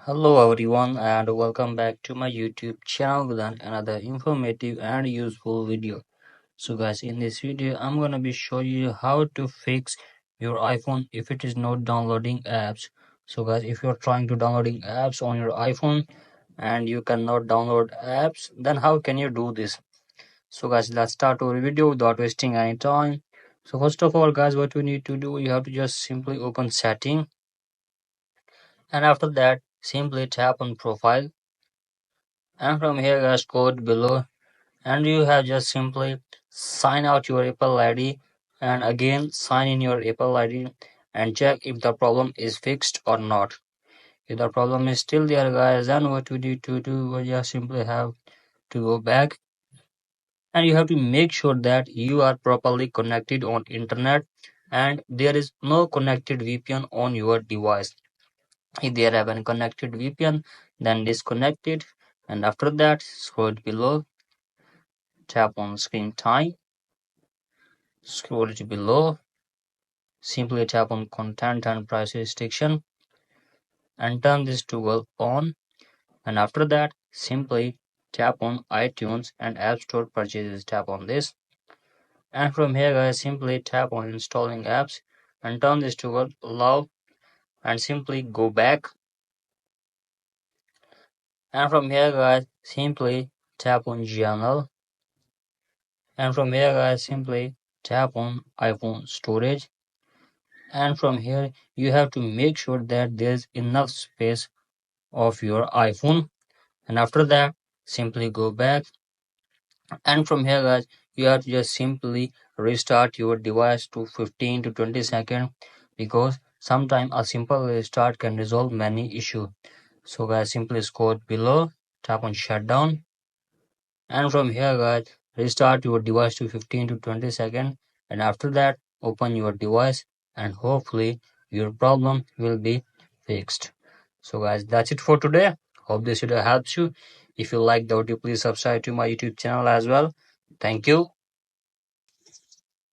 Hello everyone and welcome back to my YouTube channel with another informative and useful video. So guys, in this video I'm gonna be showing you how to fix your iPhone if it is not downloading apps. So guys, if you're trying to downloading apps on your iPhone and you cannot download apps, then how can you do this? So guys, let's start our video without wasting any time. So first of all guys, what we need to do, you have to just simply open setting, and after that simply tap on profile, and from here guys scroll below, and you have just simply sign out your Apple ID and again sign in your Apple ID and check if the problem is fixed or not. If the problem is still there guys, then what we need to do, we just simply have to go back, and you have to make sure that you are properly connected on internet and there is no connected VPN on your device. If there have been connected VPN, then disconnect it, and after that scroll below, tap on screen time, scroll it below, simply tap on content and price restriction and turn this toggle on, and after that simply tap on iTunes and App Store purchases, tap on this, and from here guys simply tap on installing apps and turn this toggle allow and simply go back, and from here guys simply tap on general, and from here guys simply tap on iPhone storage, and from here you have to make sure that there's enough space of your iPhone, and after that simply go back, and from here guys you have to just simply restart your device to 15 to 20 seconds, because sometimes a simple restart can resolve many issues. So guys simply scroll below, tap on shutdown, and from here guys restart your device to 15 to 20 seconds, and after that open your device and hopefully your problem will be fixed. So guys, that's it for today. Hope this video helps you. If you like the video, please subscribe to my YouTube channel as well. Thank you.